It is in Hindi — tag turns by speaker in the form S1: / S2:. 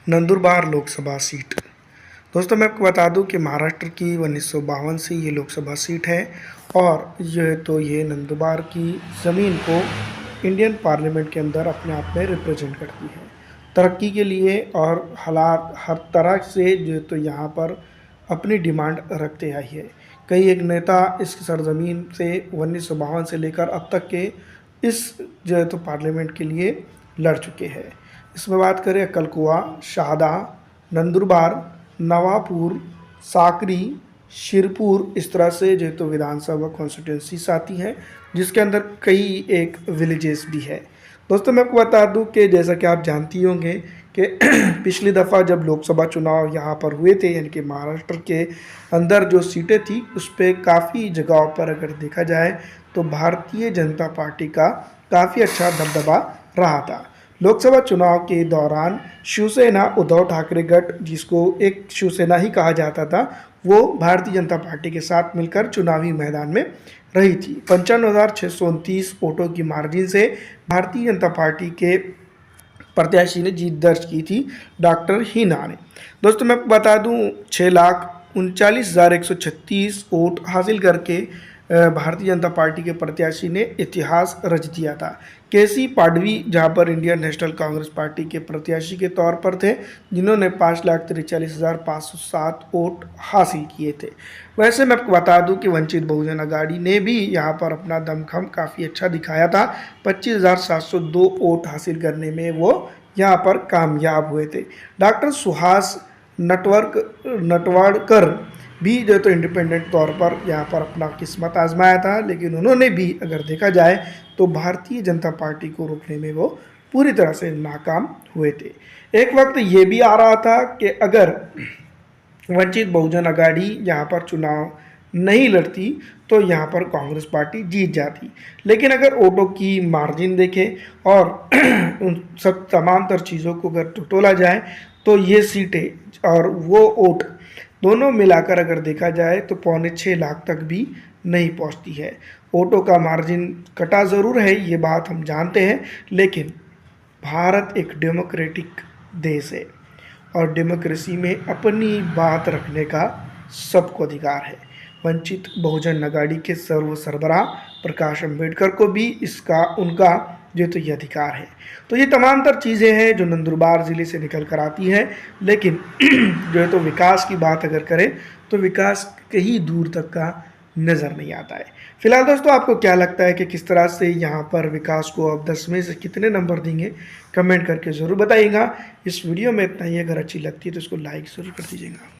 S1: नंदुरबार लोकसभा सीट। दोस्तों मैं आपको बता दूं कि महाराष्ट्र की 1952 से ये लोकसभा सीट है और ये नंदुरबार की ज़मीन को इंडियन पार्लियामेंट के अंदर अपने आप में रिप्रेजेंट करती है तरक्की के लिए। और हालात हर तरह से यहाँ पर अपनी डिमांड रखते आई है। कई एक नेता इस सरजमीन से 1952 से लेकर अब तक के इस पार्लियामेंट के लिए लड़ चुके हैं। इसमें बात करें कलकुआ, शाहदा, नंदुरबार, नवापुर, साकरी, शिरपुर, इस तरह से विधानसभा कॉन्स्टिट्यूंसीज आती हैं, जिसके अंदर कई एक विलेजेस भी है। दोस्तों मैं आपको बता दूं कि जैसा कि आप जानती होंगे कि पिछली दफ़ा जब लोकसभा चुनाव यहाँ पर हुए थे, यानी कि महाराष्ट्र के अंदर जो सीटें थी उस पर काफ़ी जगहों पर अगर देखा जाए तो भारतीय जनता पार्टी का काफ़ी अच्छा दबदबा रहा था। लोकसभा चुनाव के दौरान शिवसेना, उद्धव ठाकरे गठ, जिसको एक शिवसेना ही कहा जाता था, वो भारतीय जनता पार्टी के साथ मिलकर चुनावी मैदान में रही थी। 55,629 वोटों की मार्जिन से भारतीय जनता पार्टी के प्रत्याशी ने जीत दर्ज की थी, डॉक्टर हिना ने। दोस्तों मैं आपको बता दूं 6,39,136 वोट हासिल करके भारतीय जनता पार्टी के प्रत्याशी ने इतिहास रच दिया था। केसी पाडवी जहां पर इंडियन नेशनल कांग्रेस पार्टी के प्रत्याशी के तौर पर थे, जिन्होंने 5,43,507 वोट हासिल किए थे। वैसे मैं आपको बता दूं कि वंचित बहुजन अघाड़ी ने भी यहां पर अपना दमखम काफ़ी अच्छा दिखाया था। 25,702 वोट हासिल करने में वो यहाँ पर कामयाब हुए थे। डॉक्टर सुहास नटवाड़कर भी इंडिपेंडेंट तौर पर यहाँ पर अपना किस्मत आजमाया था, लेकिन उन्होंने भी अगर देखा जाए तो भारतीय जनता पार्टी को रोकने में वो पूरी तरह से नाकाम हुए थे। एक वक्त ये भी आ रहा था कि अगर वंचित बहुजन अघाड़ी यहाँ पर चुनाव नहीं लड़ती तो यहाँ पर कांग्रेस पार्टी जीत जाती, लेकिन अगर वोटों की मार्जिन देखें और उन सब तमाम तर चीज़ों को अगर टटोला जाए तो ये सीटें और वो वोट दोनों मिलाकर अगर देखा जाए तो 6.25 लाख तक भी नहीं पहुंचती है। वोटों का मार्जिन कटा ज़रूर है, ये बात हम जानते हैं, लेकिन भारत एक डेमोक्रेटिक देश है और डेमोक्रेसी में अपनी बात रखने का सबको अधिकार है। वंचित बहुजन अघाड़ी के सरबराह प्रकाश अंबेडकर को भी उनका ये अधिकार है। तो ये तमाम तर चीज़ें हैं जो नंदुरबार ज़िले से निकल कर आती हैं, लेकिन विकास की बात अगर करें तो विकास कहीं दूर तक का नज़र नहीं आता है। फिलहाल दोस्तों आपको क्या लगता है कि किस तरह से यहाँ पर विकास को आप 10 में से कितने नंबर देंगे, कमेंट करके ज़रूर बताइएगा। इस वीडियो में इतना ही। अगर अच्छी लगती है तो इसको लाइक ज़रूर कर दीजिएगा।